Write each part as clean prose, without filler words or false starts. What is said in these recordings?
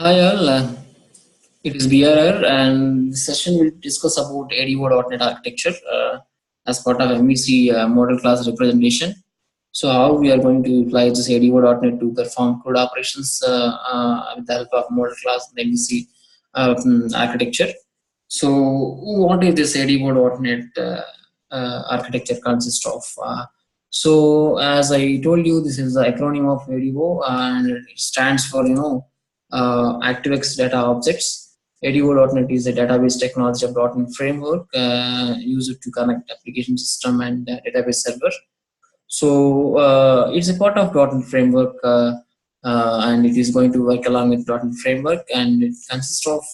Hi all, it is BRR and this session will discuss about ADO.NET architecture as part of MVC model class representation. So how we are going to apply this ADO.NET to perform code operations with the help of model class and MVC architecture. So what is this ADO.NET architecture consist of? So as I told you, this is the acronym of ADO and it stands for ActiveX Data Objects. ADO.NET is a database technology of .NET framework used to connect application system and database server. So it's a part of .NET framework, and it is going to work along with .NET framework, and it consists of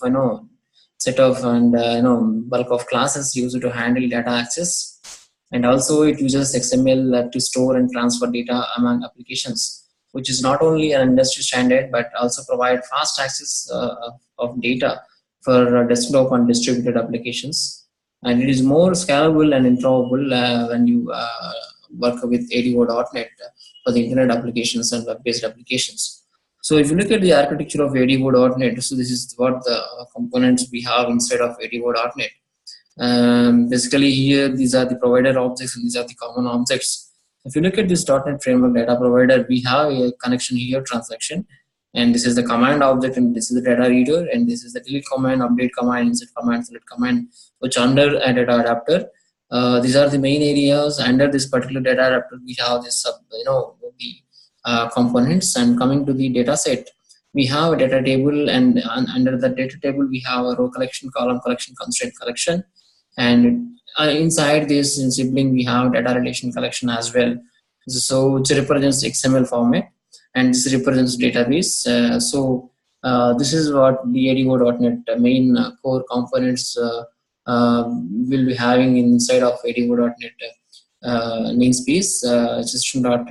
set of and bulk of classes used to handle data access, and also it uses XML to store and transfer data among applications, which is not only an industry standard but also provide fast access of data for desktop and distributed applications. And it is more scalable and interoperable when you work with ADO.NET for the internet applications and web-based applications. So if you look at the architecture of ADO.NET, so this is what the components we have inside of ADO.NET. Basically here, these are the provider objects and these are the common objects. If you look at this .NET Framework data provider, we have a connection here, transaction, and this is the command object, and this is the data reader, and this is the delete command, update command, insert command, select command, which under a data adapter. These are the main areas. Under this particular data adapter, we have this the components, and coming to the data set, we have a data table, and under the data table we have a row collection, column collection, constraint collection, and inside this in sibling we have data relation collection as well. So it represents XML format and this represents database. This is what the ADO.NET main core components will be having inside of ADO.NET namespace, system dot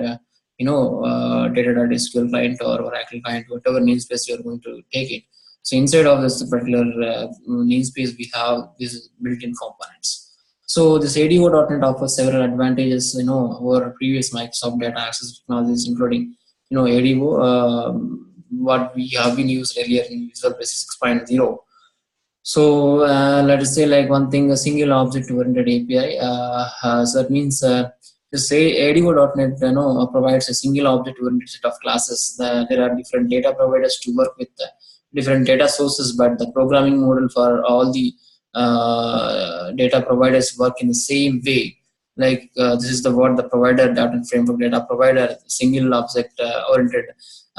data.sql client or Oracle client, whatever namespace you are going to take it. So inside of this particular namespace, we have these built-in components. So this ADO.NET offers several advantages, over previous Microsoft data access technologies, including, ADO, what we have been used earlier in Visual Basic 6.0. So let us say like one thing, a single object-oriented API. So that means to say ADO.NET provides a single object-oriented set of classes. There are different data providers to work with different data sources, but the programming model for all the data providers work in the same way. Like this is what the provider .NET Framework data provider, single object oriented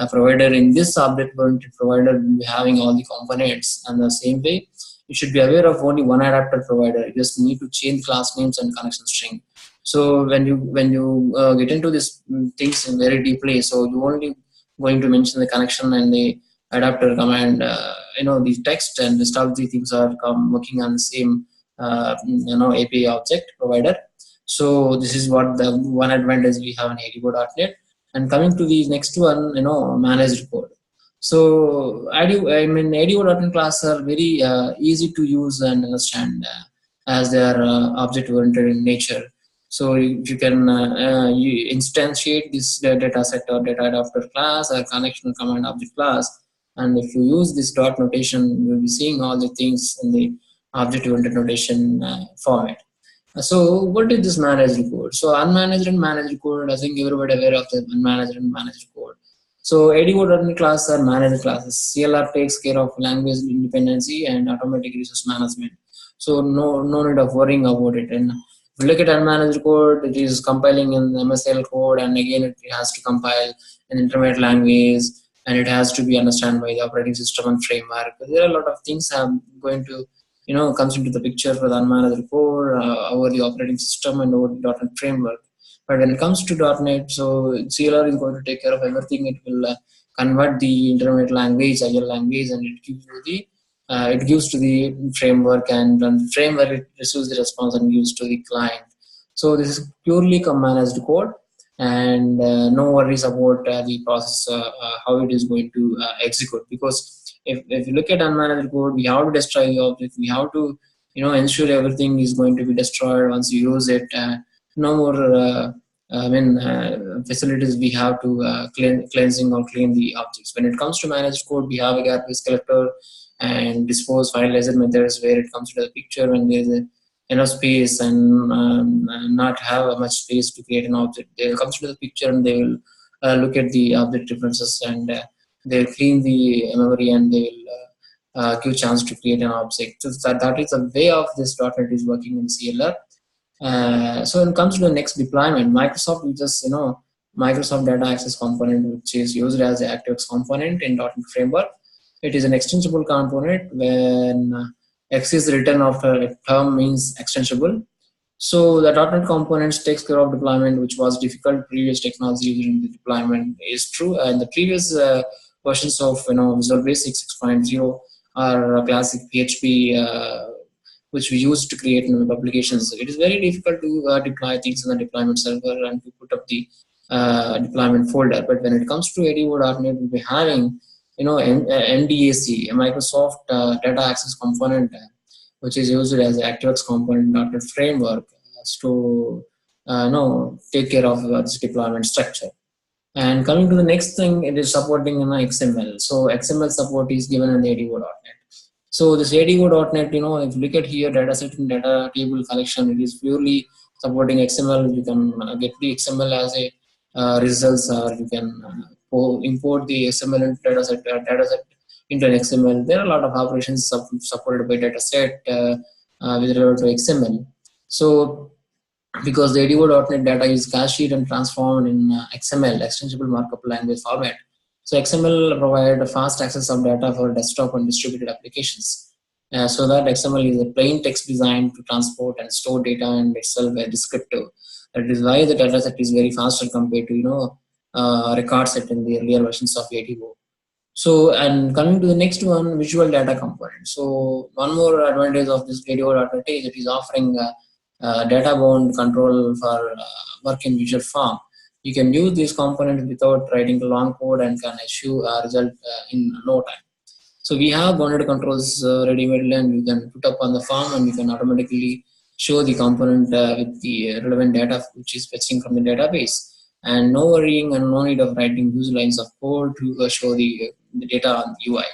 provider. In this object oriented provider will be having all the components, and the same way you should be aware of only one adapter provider. You just need to change class names and connection string. So when you get into these things in very deeply, so you only going to mention the connection and the adapter command, the text and the stuff. These things are working on the same API object provider. So this is what the one advantage we have in ADO.NET. And coming to the next one, managed code. So ADO.NET classes are very easy to use and understand as they are object oriented in nature. So you can you instantiate this data set or data adapter class or connection command object class, and if you use this dot notation, you'll be seeing all the things in the object oriented notation format. So what is this managed code? So unmanaged and managed code, I think everybody aware of the unmanaged and managed code. So ADO.NET classes are managed classes. CLR takes care of language dependency and automatic resource management. So no need of worrying about it. And if you look at unmanaged code, it is compiling in MSL code, and again it has to compile an intermediate language, and it has to be understood by the operating system and framework. There are a lot of things I'm going to comes into the picture for the unmanaged code over the operating system and over the .NET framework. But when it comes to .NET, so CLR is going to take care of everything. It will convert the intermediate language, IL language, and it gives you the it gives to the framework, and on the framework it receives the response and gives to the client. So this is purely managed code, and no worries about the process, how it is going to execute, because if you look at unmanaged code, we have to destroy the object. We have to ensure everything is going to be destroyed once you use it. No more facilities we have to cleansing or clean the objects. When it comes to managed code, we have a garbage collector and dispose finalizer methods where it comes to the picture when there is a enough space and not have much space to create an object. They will come to the picture and they will look at the object references and they'll clean the memory and they will give chance to create an object. So that is the way of this .NET is working in CLR. So when it comes to the next deployment, Microsoft uses Microsoft Data Access Component, which is used as the ActiveX component in .NET Framework. It is an extensible component when X is written after a term means extensible. So the .NET components takes care of deployment, which was difficult. Previous technology using the deployment is true, and the previous versions of Visual Basic 6.0 are classic PHP. Which we use to create new applications. It is very difficult to deploy things in the deployment server and to put up the deployment folder. But when it comes to ADO.NET, we'll be having MDAC, a Microsoft Data Access Component, which is used as an ActiveX component .NET framework to take care of this deployment structure. And coming to the next thing, it is supporting XML. So XML support is given in the ADO.NET. So this ADO.NET, if you look at here, dataset and data table collection, it is purely supporting XML. You can get the XML as a results, or you can import the XML into dataset into an XML. There are a lot of operations supported by dataset with regard to XML. So because the ADO.NET data is cached and transformed in XML, extensible markup language format. So XML provide fast access of data for desktop and distributed applications. So that XML is a plain text designed to transport and store data and itself a descriptive. That is why the dataset is very faster compared to record set in the earlier versions of ADO. So, and coming to the next one, visual data component. So one more advantage of this ADO.NET is it is offering data-bound control for work in visual form. You can use these components without writing long code and can issue a result in no time. So we have bounded controls ready-made, and you can put up on the form and you can automatically show the component with the relevant data which is fetching from the database. And no worrying and no need of writing huge lines of code to show the data on the UI.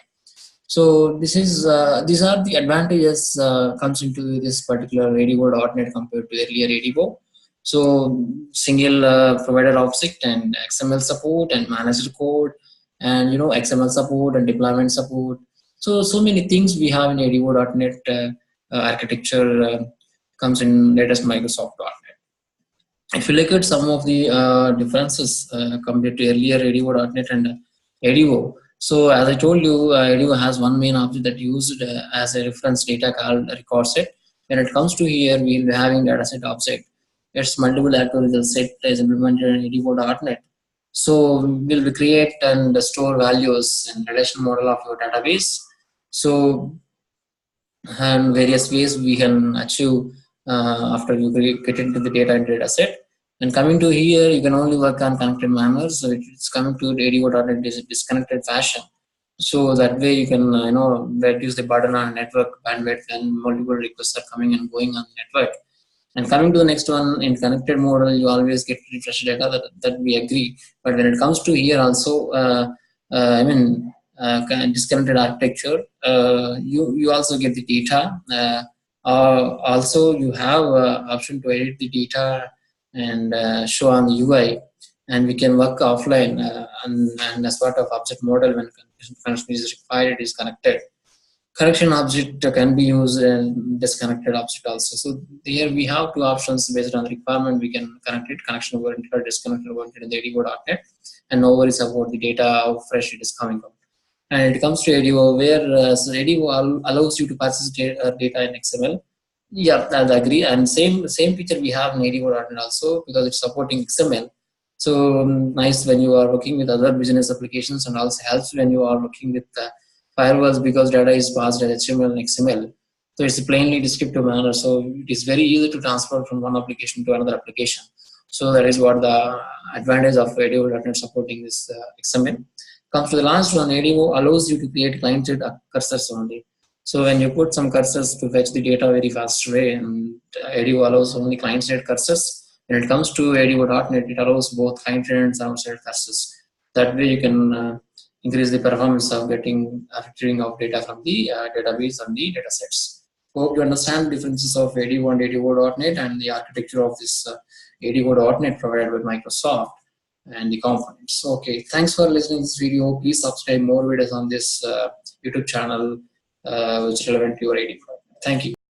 So this is these are the advantages comes into this particular ADO.NET compared to earlier ADO. So single provider object and XML support and managed code and XML support and deployment support. So many things we have in ADO.NET architecture comes in latest Microsoft.NET. If you look at some of the differences compared to earlier ADO.NET and ADO. So as I told you, ADO has one main object that used as a reference data called record set. When it comes to here, we'll be having dataset object. Its multiple actor result set is implemented in ADO.NET. So we'll create and store values and relational model of your database. So and various ways we can achieve after you get into the data and data set. And coming to here, you can only work on connected manner. So it's coming to ADO.NET is a disconnected fashion. So that way you can reduce the burden on network bandwidth and multiple requests are coming and going on the network. And coming to the next one, in connected model, you always get refresh data, that we agree. But when it comes to here also, disconnected architecture, you also get the data. Also, you have option to edit the data and show on the UI. And we can work offline and as part of object model when connection is required, it is connected. Connection object can be used in disconnected object also. So here we have two options based on the requirement. We can connect it, connection oriented or disconnected oriented in the ADO.NET, and no worries about the data, how fresh it is coming out. And it comes to ADO where so ADO allows you to process data in XML. Yeah, I'll agree. And same feature we have in ADO.NET also because it's supporting XML. So nice when you are working with other business applications, and also helps when you are working with firewalls because data is passed as HTML and XML. So it's a plainly descriptive manner. So it is very easy to transfer from one application to another application. So that is what the advantage of ADO.NET supporting this XML. Comes to the last one, ADO allows you to create client-side cursors only. So when you put some cursors to fetch the data very fast way, and ADO allows only client-side cursors, When it comes to ADO.NET, it allows both client and server-side classes. That way, you can increase the performance of getting retrieving of data from the database and the data sets. Hope you understand the differences of ADO and ADO.NET and the architecture of this ADO.NET provided by Microsoft and the components. Okay, thanks for listening to this video. Please subscribe more videos on this YouTube channel which is relevant to your ADO. Thank you.